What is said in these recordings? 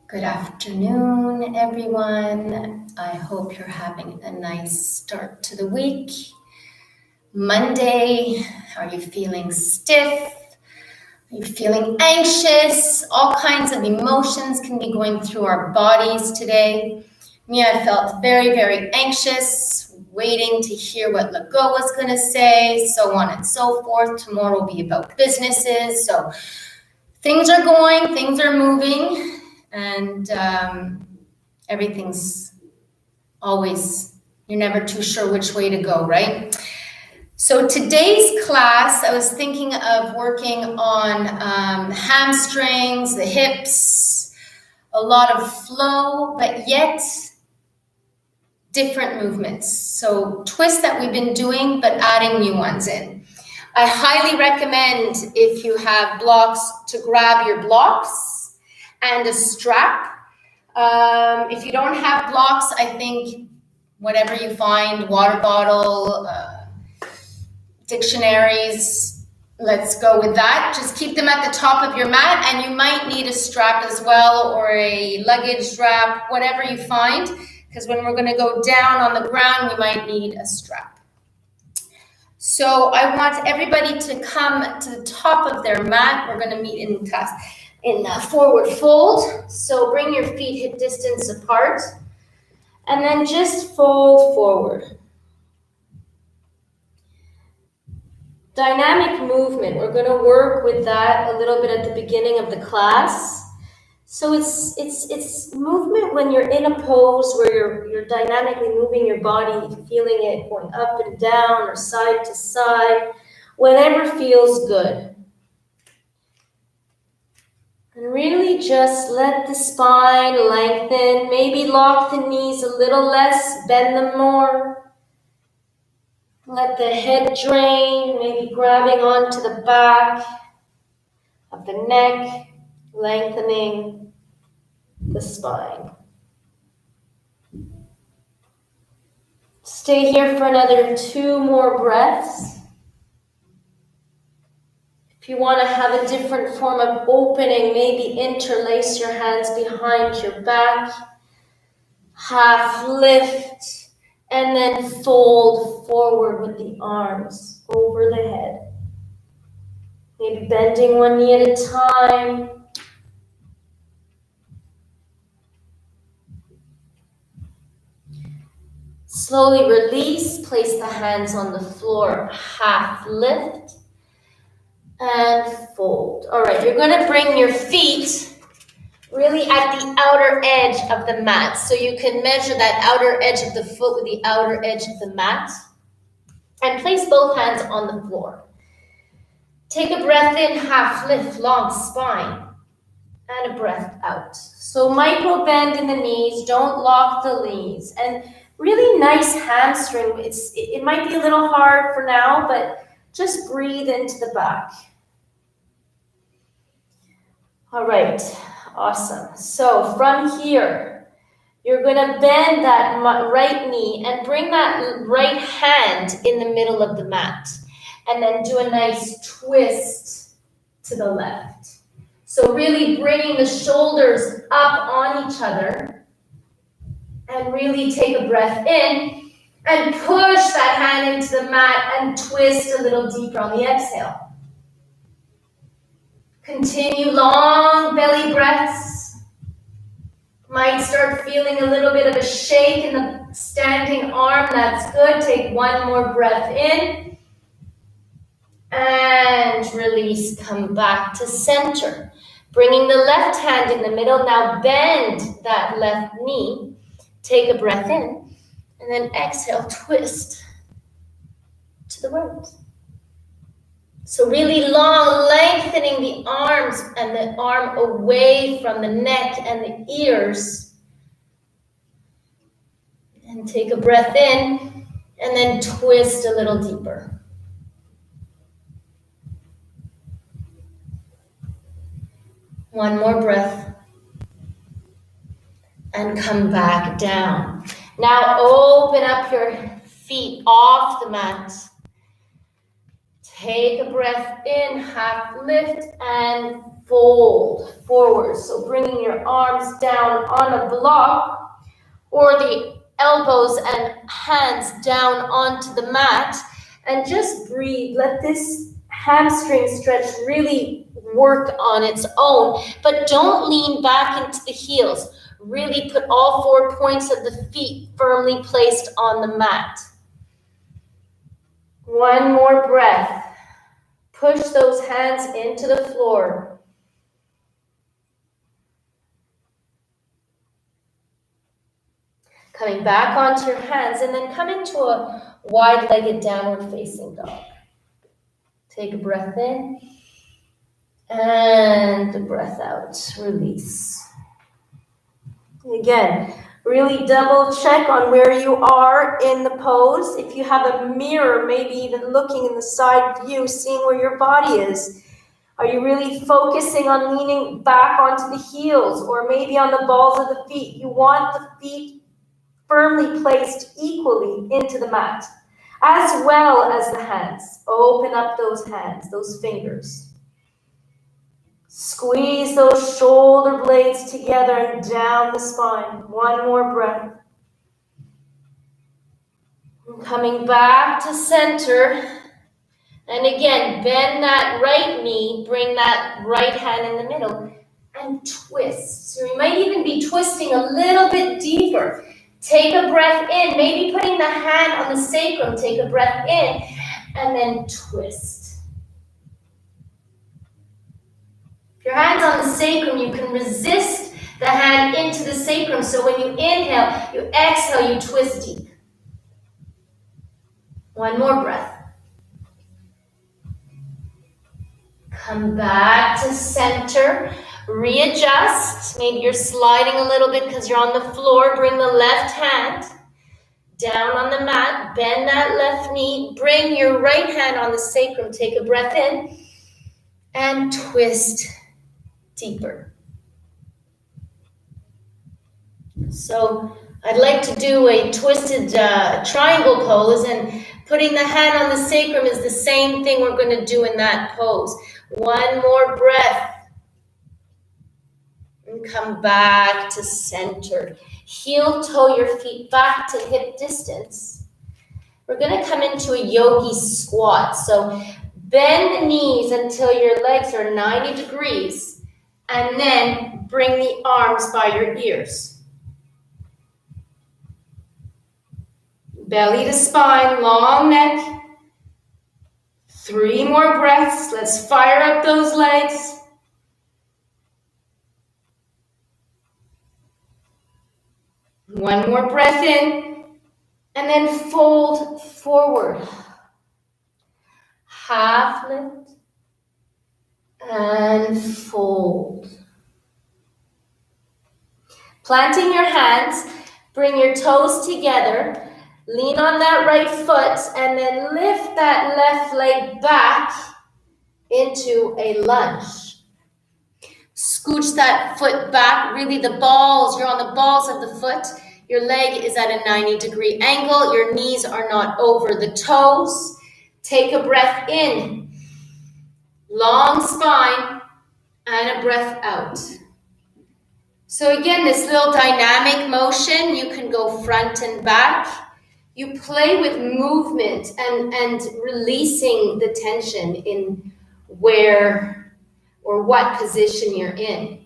Good afternoon, everyone. I hope you're having a nice start to the week. Monday, are you feeling stiff? Are you feeling anxious? All kinds of emotions can be going through our bodies today. Me, I felt very, very anxious, waiting to hear what Legault was going to say, so on and so forth. Tomorrow will be about businesses. So things are going, things are moving. And everything's always, you're never too sure which way to go, right? So today's class, I was thinking of working on hamstrings, the hips, a lot of flow, but yet different movements. So twists that we've been doing, but adding new ones in. I highly recommend, if you have blocks, to grab your blocks and a strap. If you don't have blocks, I think whatever you find, water bottle, dictionaries, let's go with that. Just keep them at the top of your mat, and you might need a strap as well, or a luggage strap, whatever you find, because when we're going to go down on the ground, we might need a strap. So I want everybody to come to the top of their mat. We're going to meet in class in forward fold. So bring your feet hip distance apart and then just fold forward. Dynamic movement. We're going to work with that a little bit at the beginning of the class. So it's movement when you're in a pose where you're dynamically moving your body, feeling it going up and down or side to side, whatever feels good. And really just let the spine lengthen, maybe lock the knees a little less, bend them more. Let the head drain, maybe grabbing onto the back of the neck, lengthening the spine. Stay here for another 2 more breaths. If you want to have a different form of opening, maybe interlace your hands behind your back, half lift, and then fold forward with the arms over the head. Maybe bending one knee at a time. Slowly release, place the hands on the floor, half lift, and fold. All right, you're going to bring your feet really at the outer edge of the mat. So you can measure that outer edge of the foot with the outer edge of the mat. And place both hands on the floor. Take a breath in, half lift, long spine. And a breath out. So micro bend in the knees, don't lock the knees. And really nice hamstring. It might be a little hard for now, but just breathe into the back. All right, awesome. So from here, you're going to bend that right knee and bring that right hand in the middle of the mat. And then do a nice twist to the left. So really bringing the shoulders up on each other. And really take a breath in and push that hand into the mat and twist a little deeper on the exhale. Continue long belly breaths. Might start feeling a little bit of a shake in the standing arm. That's good. Take 1 more breath in. And release. Come back to center. Bringing the left hand in the middle. Now bend that left knee. Take a breath in. And then exhale, twist to the right. So really long, lengthening the arms and the arm away from the neck and the ears. And take a breath in and then twist a little deeper. One more breath. And come back down. Now open up your feet off the mat. Take a breath in, half lift, and fold forward. So bringing your arms down on a block or the elbows and hands down onto the mat, and just breathe. Let this hamstring stretch really work on its own, but don't lean back into the heels. Really put all 4 points of the feet firmly placed on the mat. One more breath. Push those hands into the floor. Coming back onto your hands and then come into a wide-legged downward facing dog. Take a breath in and a breath out. Release. Again, really double check on where you are in the pose. If you have a mirror, maybe even looking in the side view, seeing where your body is. Are you really focusing on leaning back onto the heels or maybe on the balls of the feet? You want the feet firmly placed equally into the mat, as well as the hands. Open up those hands, those fingers. Squeeze those shoulder blades together and down the spine. One more breath. Coming back to center. And again, bend that right knee, bring that right hand in the middle, and twist. So you might even be twisting a little bit deeper. Take a breath in, maybe putting the hand on the sacrum. Take a breath in, and then twist. If your hand's on the sacrum, you can resist the hand into the sacrum. So when you inhale, you exhale, you twist deep. One more breath. Come back to center. Readjust. Maybe you're sliding a little bit because you're on the floor. Bring the left hand down on the mat. Bend that left knee. Bring your right hand on the sacrum. Take a breath in and twist deeper. So I'd like to do a twisted triangle pose, and putting the hand on the sacrum is the same thing we're going to do in that pose. One more breath. And come back to center. Heel toe your feet back to hip distance. We're going to come into a yogi squat. So bend the knees until your legs are 90 degrees, and then bring the arms by your ears. Belly to spine, long neck. 3 more breaths. Let's fire up those legs. One more breath in, and then fold forward. Half lift and fold. Planting your hands, bring your toes together. Lean on that right foot and then lift that left leg back into a lunge. Scooch that foot back, really the balls, you're on the balls of the foot. Your leg is at a 90-degree angle. Your knees are not over the toes. Take a breath in. Long spine and a breath out. So again, this little dynamic motion, you can go front and back. You play with movement and releasing the tension in where or what position you're in.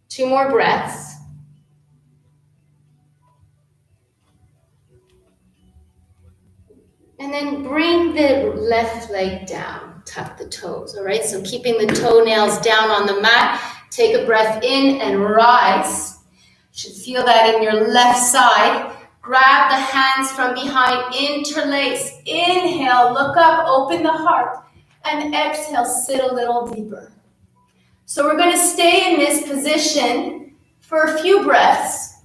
2 more breaths. And then bring the left leg down, tuck the toes, all right? So keeping the toenails down on the mat, take a breath in and rise. You should feel that in your left side. Grab the hands from behind, interlace. Inhale, look up, open the heart. And exhale, sit a little deeper. So we're going to stay in this position for a few breaths.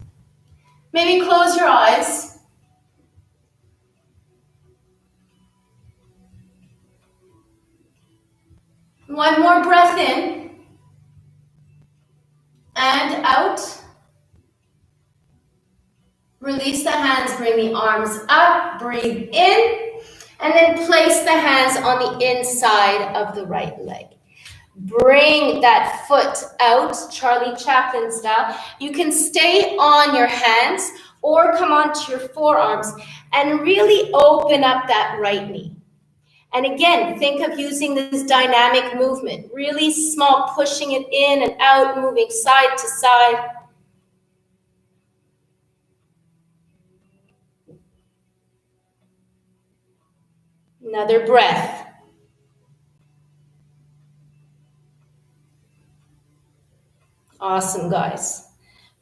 Maybe close your eyes. One more breath in and out. Release the hands, bring the arms up, breathe in, and then place the hands on the inside of the right leg. Bring that foot out, Charlie Chaplin style. You can stay on your hands or come onto your forearms and really open up that right knee. And again, think of using this dynamic movement, really small, pushing it in and out, moving side to side. Another breath. Awesome, guys.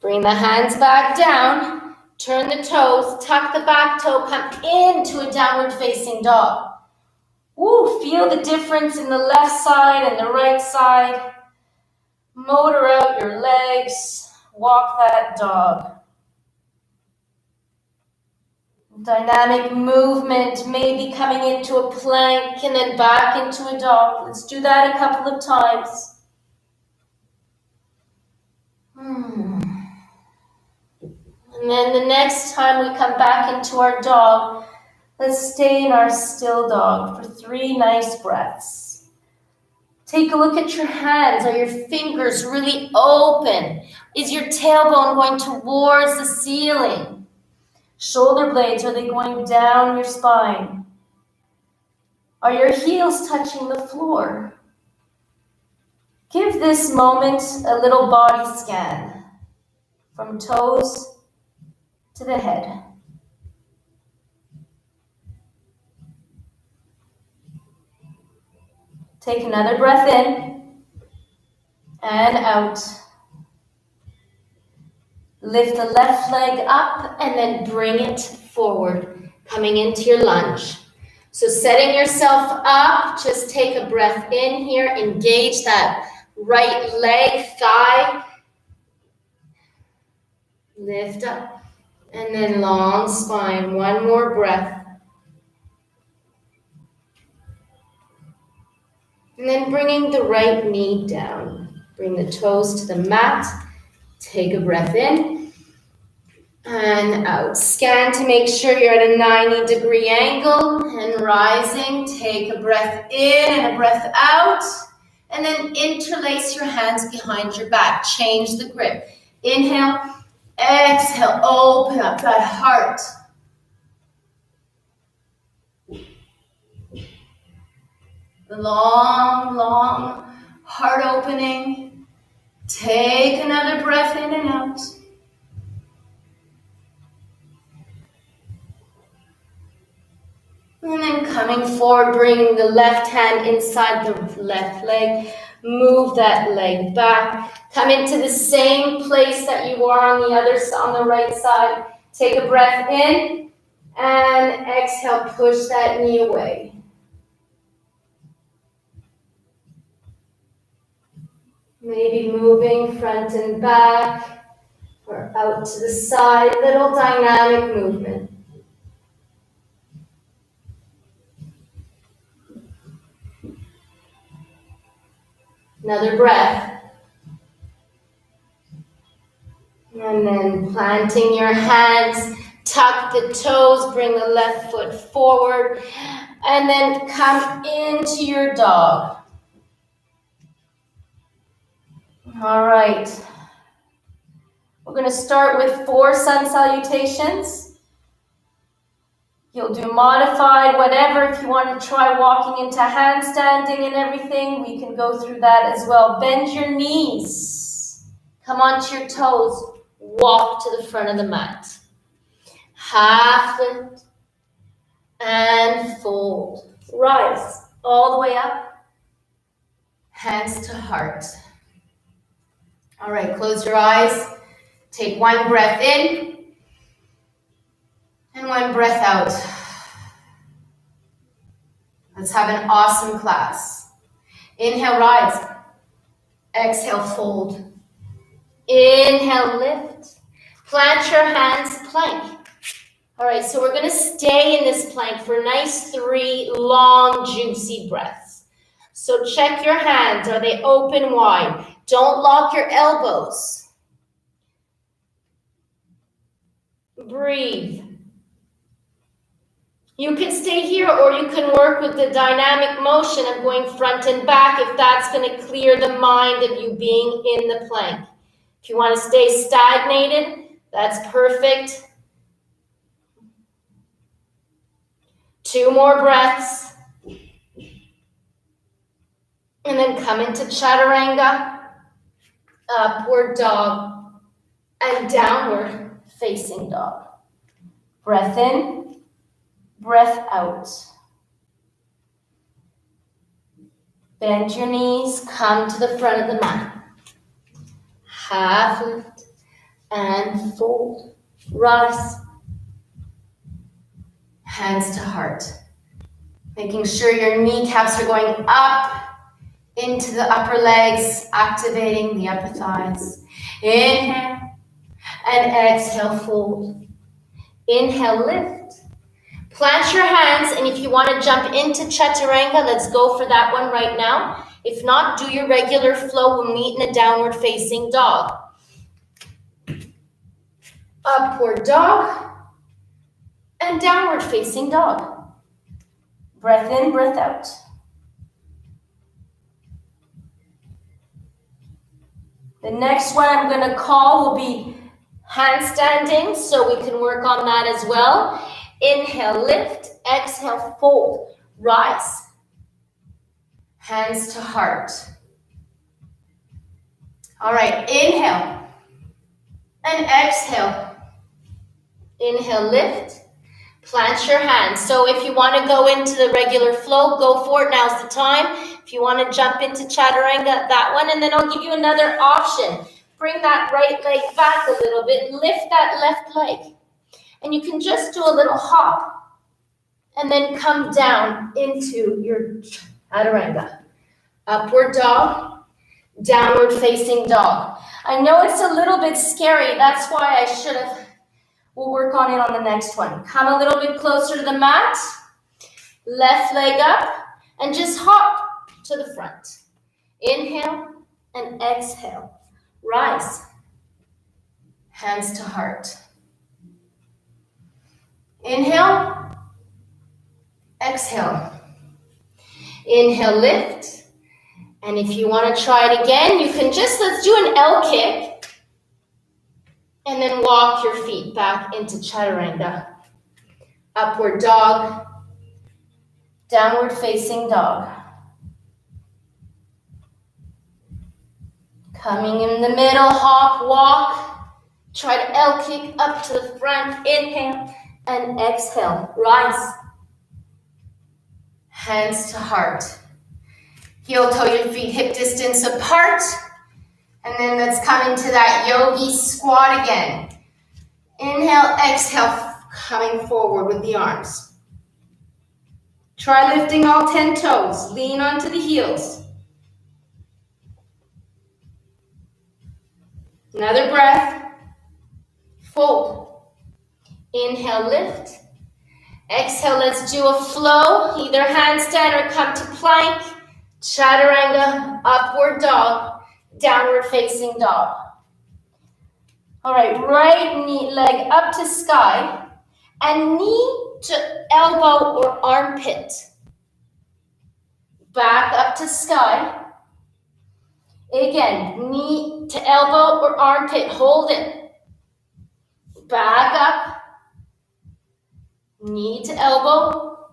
Bring the hands back down, turn the toes, tuck the back toe, come into a downward facing dog. Woo, feel the difference in the left side and the right side. Motor out your legs, walk that dog. Dynamic movement, maybe coming into a plank and then back into a dog. Let's do that a couple of times. And then the next time we come back into our dog, let's stay in our still dog for 3 nice breaths. Take a look at your hands. Are your fingers really open? Is your tailbone going towards the ceiling? Shoulder blades, are they going down your spine? Are your heels touching the floor? Give this moment a little body scan from toes to the head. Take another breath in and out. Lift the left leg up and then bring it forward, coming into your lunge. So setting yourself up, just take a breath in here, engage that right leg, thigh. Lift up and then long spine. One more breath. And then bringing the right knee down. Bring the toes to the mat. Take a breath in and out. Scan to make sure you're at a 90-degree angle and rising. Take a breath in and a breath out. And then interlace your hands behind your back. Change the grip. Inhale, exhale, open up that heart. Long, long heart opening. Take another breath in and out. And then coming forward, bringing the left hand inside the left leg. Move that leg back. Come into the same place that you are on the right side. Take a breath in and exhale, push that knee away. Maybe moving front and back or out to the side, little dynamic movement. Another breath. And then planting your hands, tuck the toes, bring the left foot forward, and then come into your dog. All right. We're going to start with 4 sun salutations. You'll do modified, whatever. If you want to try walking into handstanding and everything, we can go through that as well. Bend your knees. Come onto your toes. Walk to the front of the mat. Half lift and fold. Rise all the way up. Hands to heart. All right, close your eyes. Take 1 breath in and 1 breath out. Let's have an awesome class. Inhale, rise. Exhale, fold. Inhale, lift. Plant your hands, plank. All right, so we're going to stay in this plank for a nice 3 long, juicy breaths. So check your hands. Are they open wide? Don't lock your elbows. Breathe. You can stay here or you can work with the dynamic motion of going front and back if that's going to clear the mind of you being in the plank. If you want to stay stagnated, that's perfect. 2 more breaths. And then come into chaturanga, upward dog, and downward facing dog. Breath in, breath out. Bend your knees, come to the front of the mat. Half lift and fold. Rise. Hands to heart. Making sure your kneecaps are going up into the upper legs, activating the upper thighs. Inhale and exhale, fold. Inhale, lift. Plant your hands, and if you want to jump into chaturanga, let's go for that one right now. If not, do your regular flow. We'll meet in a downward facing dog. Upward dog and downward facing dog. Breath in, breath out. The next one I'm going to call will be handstanding, so we can work on that as well. Inhale, lift. Exhale, fold. Rise. Hands to heart. All right, inhale and exhale. Inhale, lift. Plant your hands. So if you want to go into the regular flow, go for it. Now's the time. If you want to jump into chaturanga, that one, and then I'll give you another option. Bring that right leg back a little bit. Lift that left leg. And you can just do a little hop and then come down into your chaturanga. Upward dog, downward facing dog. I know it's a little bit scary. That's why we'll work on it on the next one. Come a little bit closer to the mat. Left leg up and just hop to the front. Inhale and exhale. Rise. Hands to heart. Inhale. Exhale. Inhale, lift. And if you want to try it again, you can let's do an L kick. And then walk your feet back into chaturanga. Upward dog. Downward facing dog. Coming in the middle, hop, walk. Try to L kick up to the front. Inhale and exhale. Rise. Hands to heart. Heel toe your feet hip distance apart. And then let's come into that yogi squat again. Inhale, exhale, coming forward with the arms. Try lifting all 10 toes. Lean onto the heels. Another breath. Fold. Inhale, lift. Exhale, let's do a flow. Either handstand or come to plank. Chaturanga, upward dog, downward facing dog. All right, right knee leg up to sky and knee to elbow or armpit. Back up to sky. Again, knee to elbow or armpit, hold it. Back up. Knee to elbow.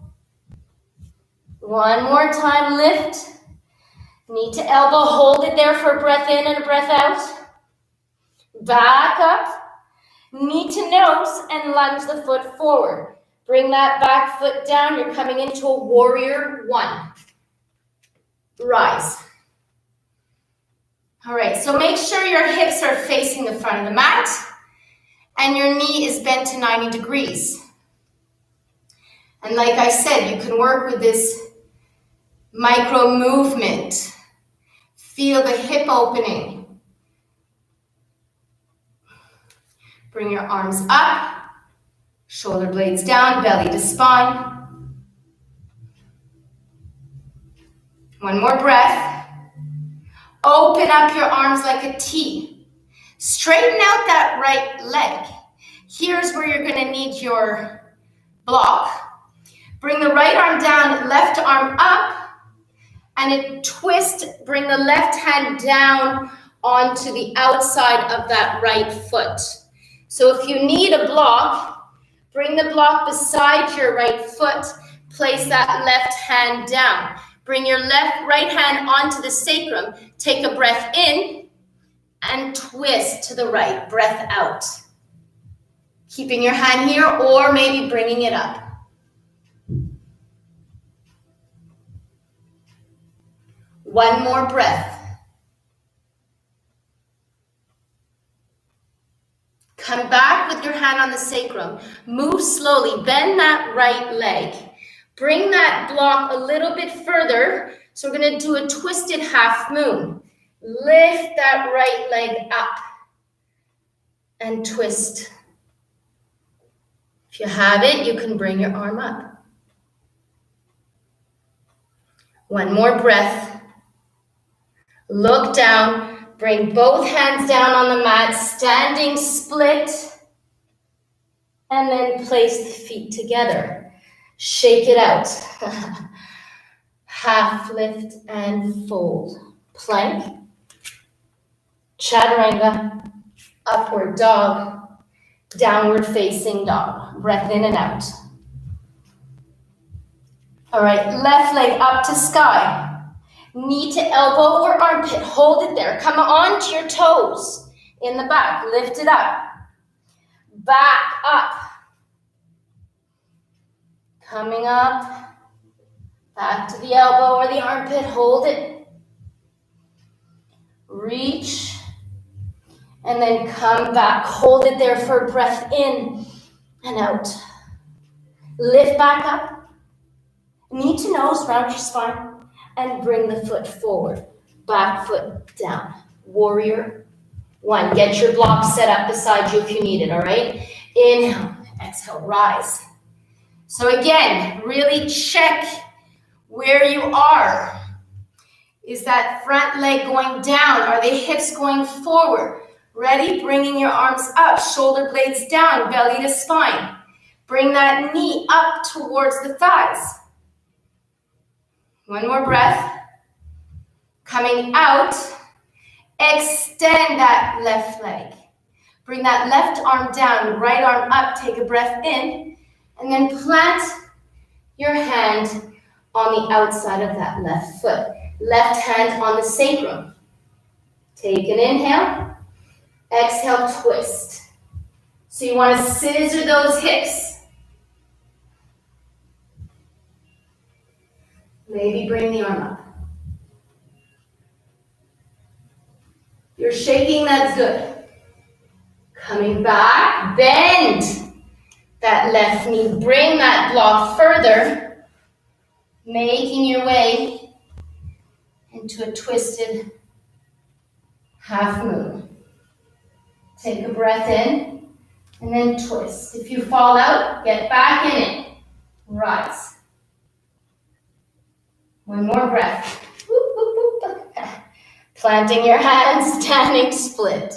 One more time, lift. Knee to elbow, hold it there for a breath in and a breath out. Back up. Knee to nose and lunge the foot forward. Bring that back foot down. You're coming into a warrior one. Rise. All right, so make sure your hips are facing the front of the mat and your knee is bent to 90 degrees. And like I said, you can work with this micro movement. Feel the hip opening. Bring your arms up, shoulder blades down, belly to spine. One more breath. Open up your arms like a T. Straighten out that right leg. Here's where you're going to need your block. Bring the right arm down, left arm up, and a twist. Bring the left hand down onto the outside of that right foot. So if you need a block, bring the block beside your right foot, place that left hand down. Bring your right hand onto the sacrum, take a breath in, and twist to the right, breath out. Keeping your hand here or maybe bringing it up. One more breath. Come back with your hand on the sacrum. Move slowly, bend that right leg. Bring that block a little bit further. So we're gonna do a twisted half moon. Lift that right leg up and twist. If you have it, you can bring your arm up. One more breath. Look down, bring both hands down on the mat, standing split, and then place the feet together. Shake it out. Half lift and fold. Plank, chaturanga, upward dog, downward facing dog. Breath in and out. All right, left leg up to sky. Knee to elbow or armpit. Hold it there. Come on to your toes in the back. Lift it up. Back up. Coming up. Back to the elbow or the armpit. Hold it. Reach. And then come back. Hold it there for a breath in and out. Lift back up. Knee to nose, round your spine. And bring the foot forward. Back foot down. Warrior one. Get your block set up beside you if you need it, all right? Inhale, exhale, rise. So again, really check where you are. Is that front leg going down? Are the hips going forward? Ready? Bringing your arms up, shoulder blades down, belly to spine. Bring that knee up towards the thighs. One more breath. Coming out, extend that left leg. Bring that left arm down, right arm up, take a breath in, and then plant your hand on the outside of that left foot. Left hand on the sacrum. Take an inhale, exhale, twist. So you want to scissor those hips. Maybe bring the arm up. You're shaking, that's good. Coming back, bend that left knee. Bring that block further, making your way into a twisted half moon. Take a breath in and then twist. If you fall out, get back in it. Rise. One more breath. Whoop, whoop, whoop. Planting your hands, standing split.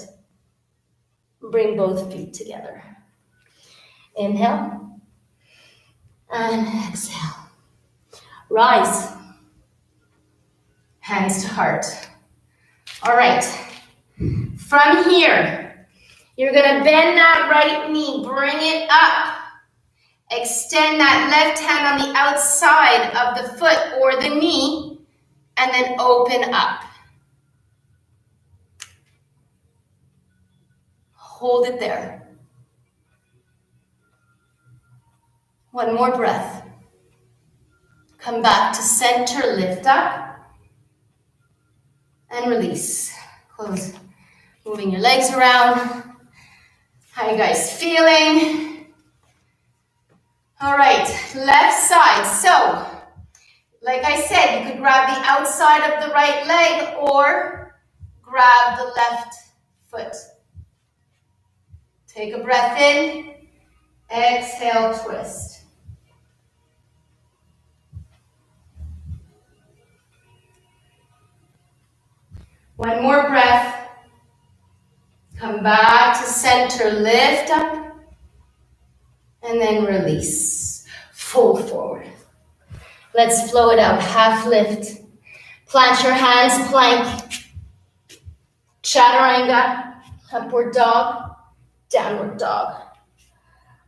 Bring both feet together. Inhale and exhale. Rise. Hands to heart. All right. From here, you're going to bend that right knee. Bring it up. Extend that left hand on the outside of the foot or the knee, and then open up. Hold it there. One more breath. Come back to center, lift up, and release. Close. Moving your legs around. How are you guys feeling? All right, left side. So, like I said, you could grab the outside of the right leg or grab the left foot. Take a breath in, exhale, twist. One more breath. Come back to center, lift up. And then release. Fold forward. Let's flow it out. Half lift. Plant your hands, plank. Chaturanga, upward dog, downward dog.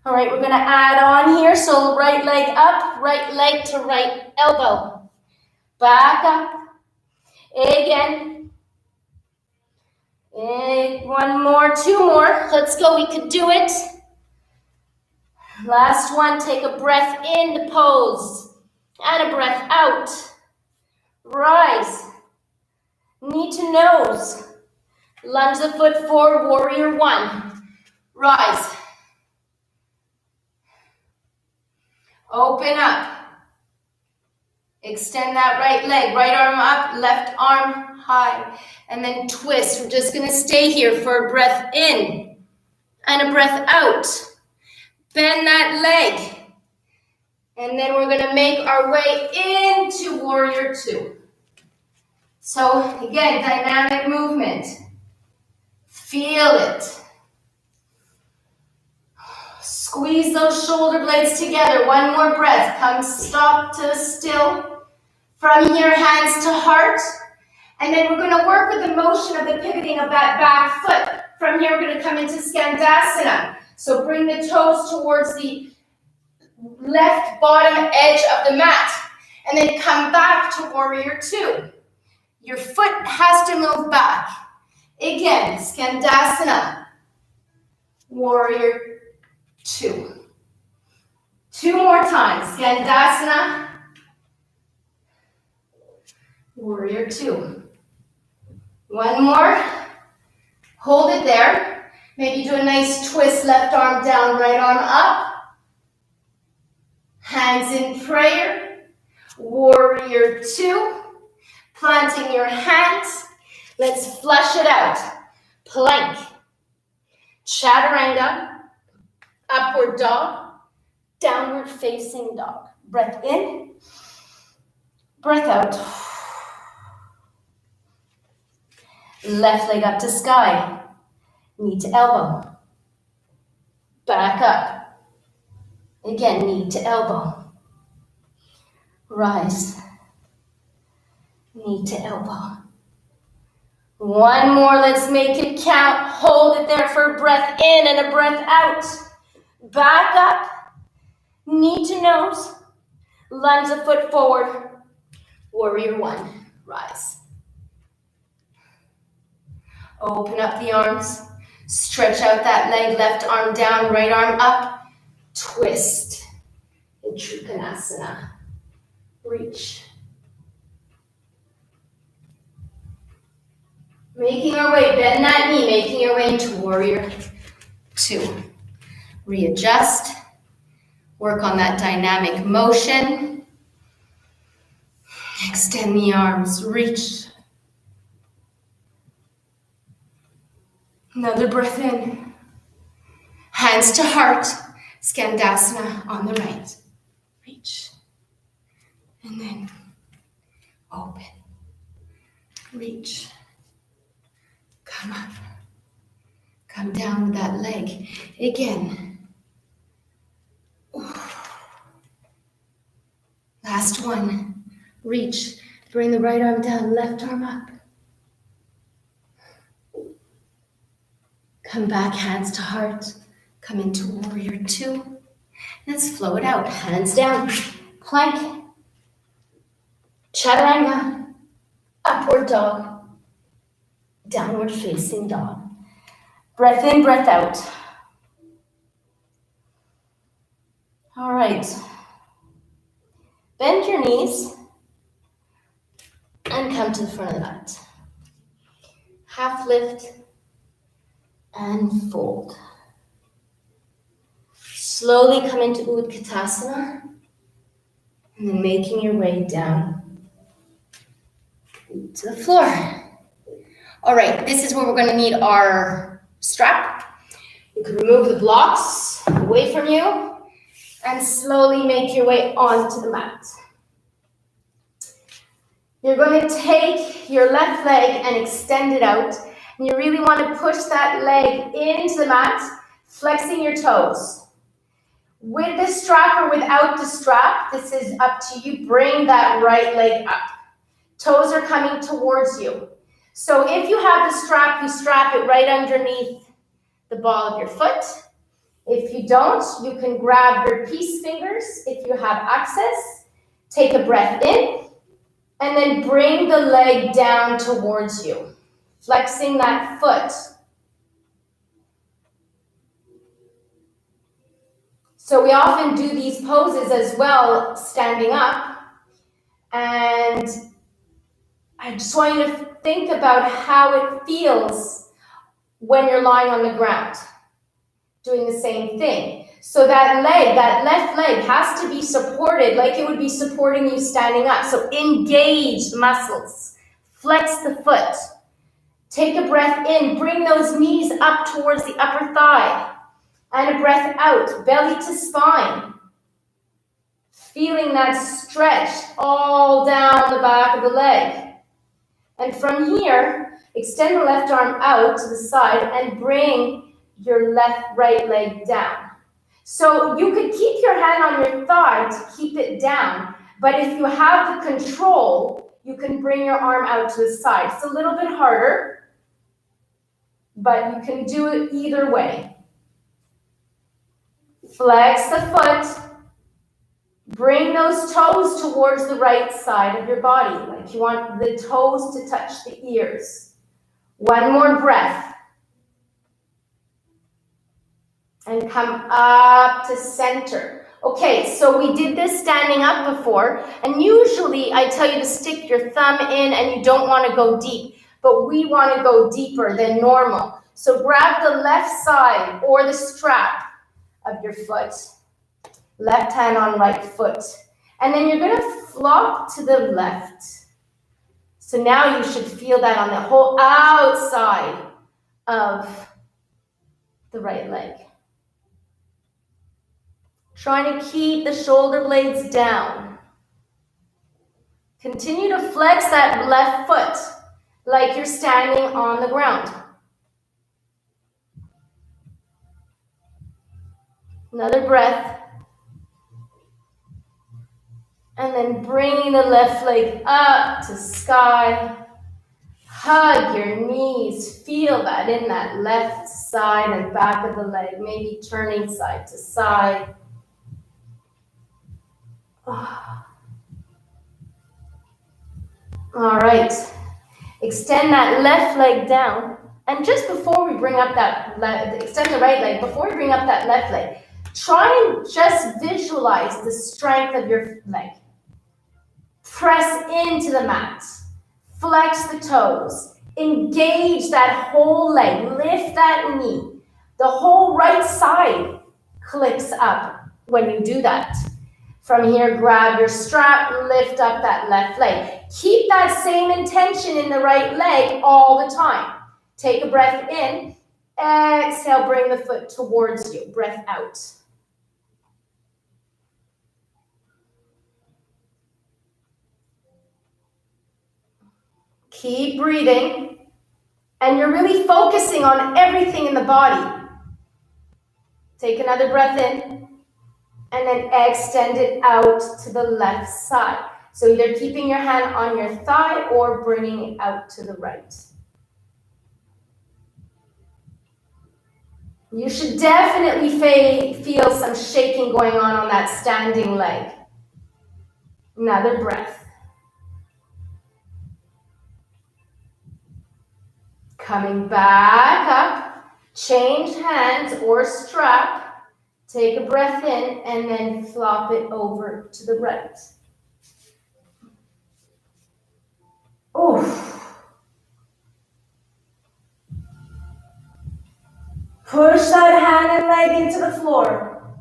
All right, we're gonna add on here. So right leg up, right leg to right elbow. Back up. Again. One more, two more. Let's go, we can do it. Last one, take a breath in to pose. And a breath out. Rise. Knee to nose. Lunge the foot forward, warrior one. Rise. Open up. Extend that right leg, right arm up, left arm high. And then twist. We're just gonna stay here for a breath in and a breath out. Bend that leg. And then we're gonna make our way into warrior two. So again, dynamic movement. Feel it. Squeeze those shoulder blades together. One more breath. Come stop to still. From here, hands to heart. And then we're going to work with the motion of the pivoting of that back foot. From here, we're going to come into Skandasana. So bring the toes towards the left bottom edge of the mat. And then come back to warrior two. Your foot has to move back. Again, Skandasana. Warrior two. Two more times. Skandasana. Warrior two. One more. Hold it there. Maybe do a nice twist. Left arm down, right arm up. Hands in prayer. Warrior two. Planting your hands. Let's flush it out. Plank. Chaturanga. Upward dog, downward facing dog. Breath in, breath out. Left leg up to sky, knee to elbow. Back up. Again, knee to elbow. Rise, knee to elbow. One more, let's make it count. Hold it there for a breath in and a breath out. Back up, knee to nose, lunge the foot forward, warrior one, rise. Open up the arms, stretch out that leg, left arm down, right arm up, twist in Trikonasana, reach. Making our way, bend that knee, making your way into warrior two. Readjust, work on that dynamic motion. Extend the arms, reach. Another breath in. Hands to heart, Skandasana on the right. Reach. And then open. Reach. Come up. Come down with that leg. Again. Last one. Reach. Bring the right arm down, left arm up. Come back, hands to heart. Come into warrior two. Let's flow it out. Hands down. Plank. Chaturanga. Upward dog. Downward facing dog. Breath in, breath out. All right. Bend your knees and come to the front of the mat. Half lift and fold. Slowly come into Utkatasana and then making your way down to the floor. All right, this is where we're going to need our strap. You can remove the blocks away from you and slowly make your way onto the mat. You're going to take your left leg and extend it out. And you really want to push that leg into the mat, flexing your toes. With the strap or without the strap, this is up to you. Bring that right leg up. Toes are coming towards you. So if you have the strap, you strap it right underneath the ball of your foot. If you don't, you can grab your peace fingers if you have access. Take a breath in, and then bring the leg down towards you, flexing that foot. So we often do these poses as well, standing up. And I just want you to think about how it feels when you're lying on the ground, doing the same thing. So that leg, that left leg has to be supported like it would be supporting you standing up. So engage the muscles, flex the foot. Take a breath in, bring those knees up towards the upper thigh. And a breath out, belly to spine. Feeling that stretch all down the back of the leg. And from here, extend the left arm out to the side and bring your right leg down. So you could keep your hand on your thigh to keep it down, but if you have the control, you can bring your arm out to the side. It's a little bit harder, but you can do it either way. Flex the foot. Bring those toes towards the right side of your body, like you want the toes to touch the ears. One more breath. And come up to center. Okay, so we did this standing up before, and usually I tell you to stick your thumb in and you don't want to go deep, but we want to go deeper than normal. So grab the left side or the strap of your foot. Left hand on right foot. And then you're going to flop to the left. So now you should feel that on the whole outside of the right leg. Trying to keep the shoulder blades down. Continue to flex that left foot like you're standing on the ground. Another breath. And then bringing the left leg up to sky. Hug your knees. Feel that in that left side and back of the leg. Maybe turning side to side. All right. Extend that left leg down. And just before we bring up that extend the right leg, before we bring up that left leg, try and just visualize the strength of your leg. Press into the mat. Flex the toes. Engage that whole leg. Lift that knee. The whole right side clicks up when you do that. From here, grab your strap, lift up that left leg. Keep that same intention in the right leg all the time. Take a breath in. Exhale, bring the foot towards you. Breath out. Keep breathing. And you're really focusing on everything in the body. Take another breath in. And then extend it out to the left side. So either keeping your hand on your thigh or bringing it out to the right. You should definitely feel some shaking going on that standing leg. Another breath. Coming back up. Change hands or strap. Take a breath in and then flop it over to the right. Oof. Push that hand and leg into the floor.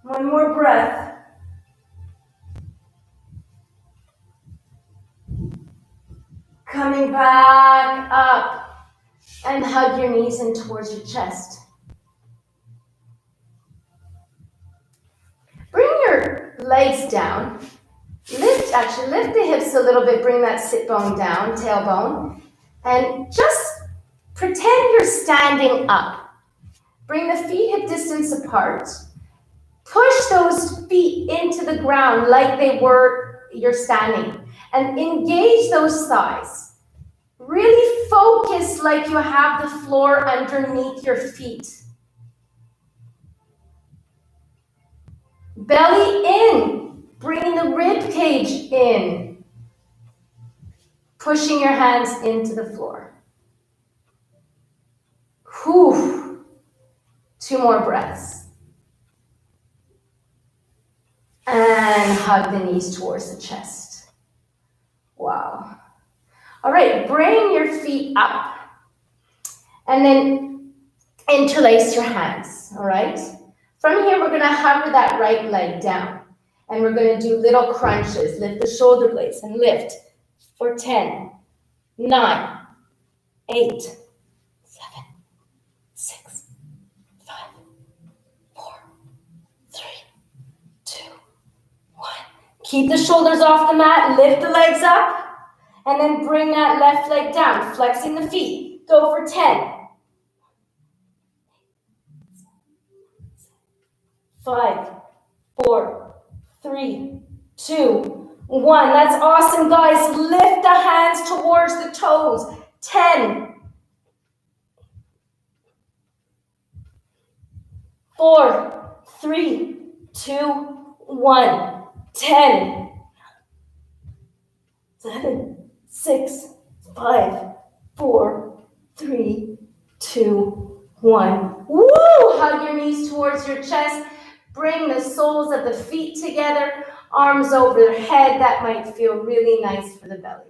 One more breath. Coming back up. And hug your knees in towards your chest. Bring your legs down. Lift the hips a little bit. Bring that sit bone down, tailbone. And just pretend you're standing up. Bring the feet hip distance apart. Push those feet into the ground like they were you're standing. And engage those thighs. Really focus like you have the floor underneath your feet. Belly in. Bring the rib cage in. Pushing your hands into the floor. Whew. 2 more breaths. And hug the knees towards the chest. Wow. All right, bring your feet up. And then interlace your hands, all right? From here, we're gonna hover that right leg down. And we're gonna do little crunches. Lift the shoulder blades and lift for 10, 9, 8, 7, 6, 5, 4, 3, 2, 1. Keep the shoulders off the mat, lift the legs up, and then bring that left leg down, flexing the feet. Go for 10, 5, 4, 3, 2, 1. That's awesome, guys. Lift the hands towards the toes. 10, 4, 3, 2, 1. 10, 7, 6, 5, 4, 3, 2, 1. Woo! Hug your knees towards your chest. Bring the soles of the feet together, arms over the head. That might feel really nice for the belly.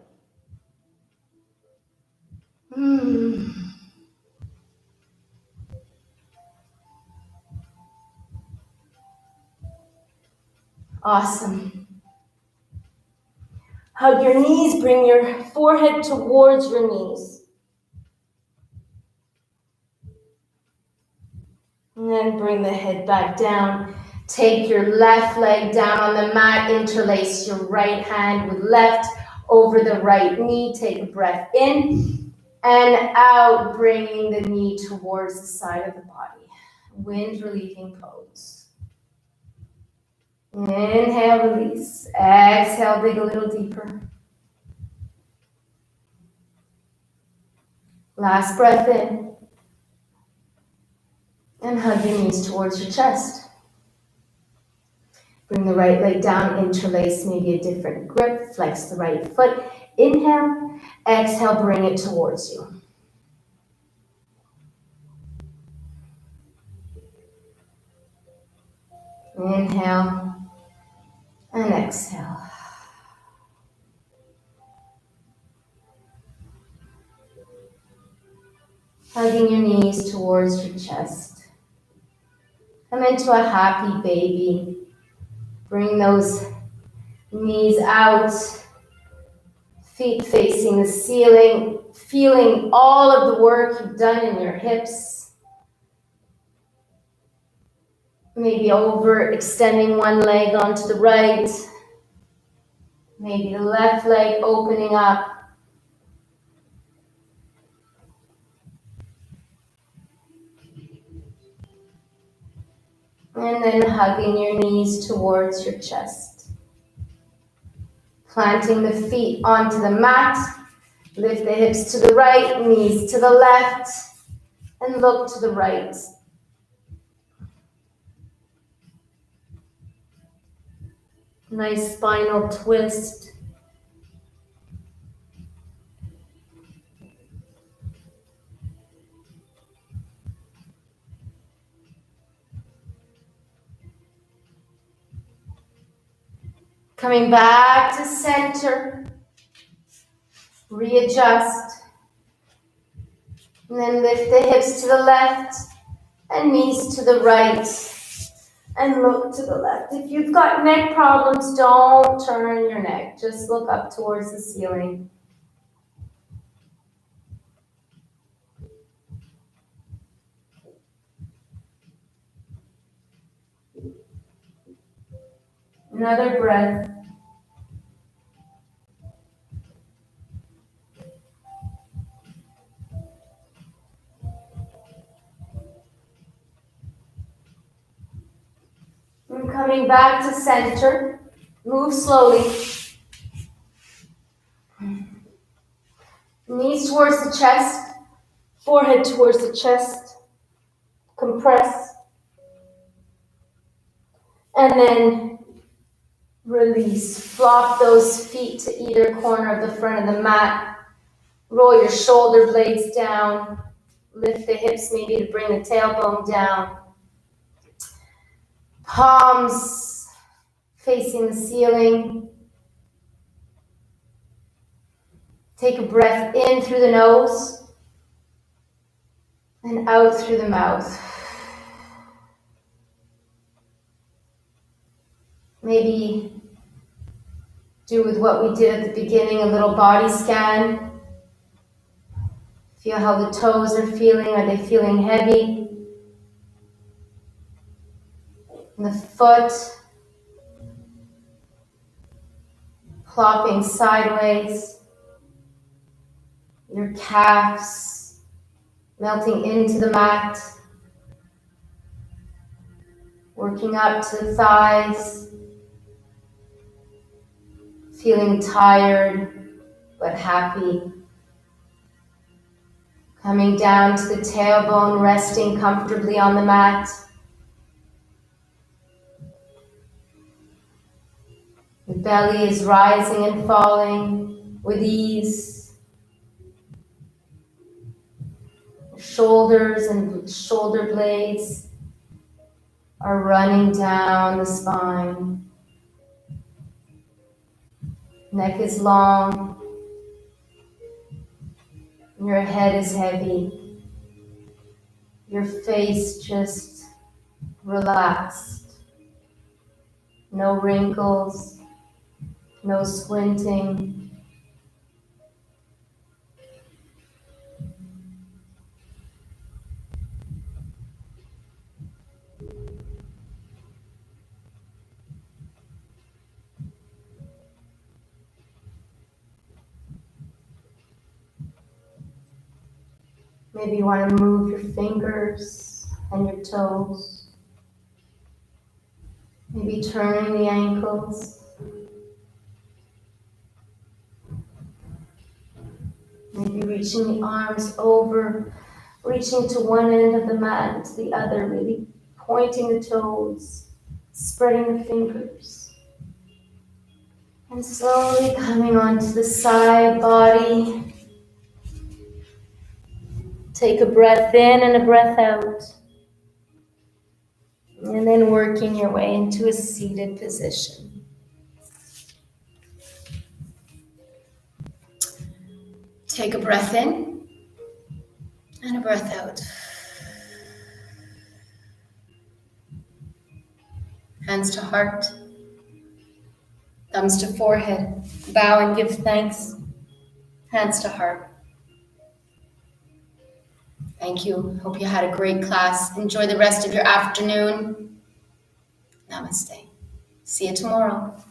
Awesome. Hug your knees, bring your forehead towards your knees. And then bring the head back down. Take your left leg down on the mat. Interlace your right hand with left over the right knee. Take a breath in and out, bringing the knee towards the side of the body. Wind relieving pose. Inhale, release. Exhale, dig a little deeper. Last breath in. And hug your knees towards your chest. Bring the right leg down, interlace maybe a different grip, flex the right foot. Inhale, exhale, bring it towards you. Inhale and exhale. Hugging your knees towards your chest. Come into a happy baby. Bring those knees out, feet facing the ceiling, feeling all of the work you've done in your hips. Maybe over extending one leg onto the right. Maybe the left leg opening up. And then hugging your knees towards your chest. Planting the feet onto the mat. Lift the hips to the right, knees to the left, and look to the right. Nice spinal twist. Coming back to center. Readjust. And then lift the hips to the left and knees to the right. And look to the left. If you've got neck problems, don't turn your neck. Just look up towards the ceiling. Another breath. Coming back to center. Move slowly. Knees towards the chest. Forehead towards the chest. Compress. And then release. Flop those feet to either corner of the front of the mat. Roll your shoulder blades down. Lift the hips maybe to bring the tailbone down. Palms facing the ceiling. Take a breath in through the nose and out through the mouth. Maybe do with what we did at the beginning, a little body scan. Feel how the toes are feeling. Are they feeling heavy? And the foot plopping sideways. Your calves melting into the mat. Working up to the thighs. Feeling tired but happy. Coming down to the tailbone, resting comfortably on the mat. The belly is rising and falling with ease. Shoulders and shoulder blades are running down the spine. Neck is long. Your head is heavy. Your face just relaxed. No wrinkles, no squinting. Maybe you want to move your fingers and your toes. Maybe turning the ankles. Maybe reaching the arms over, reaching to one end of the mat and to the other, really pointing the toes, spreading the fingers. And slowly coming onto the side body. Take a breath in and a breath out. And then working your way into a seated position. Take a breath in and a breath out. Hands to heart. Thumbs to forehead. Bow and give thanks. Hands to heart. Thank you. Hope you had a great class. Enjoy the rest of your afternoon. Namaste. See you tomorrow.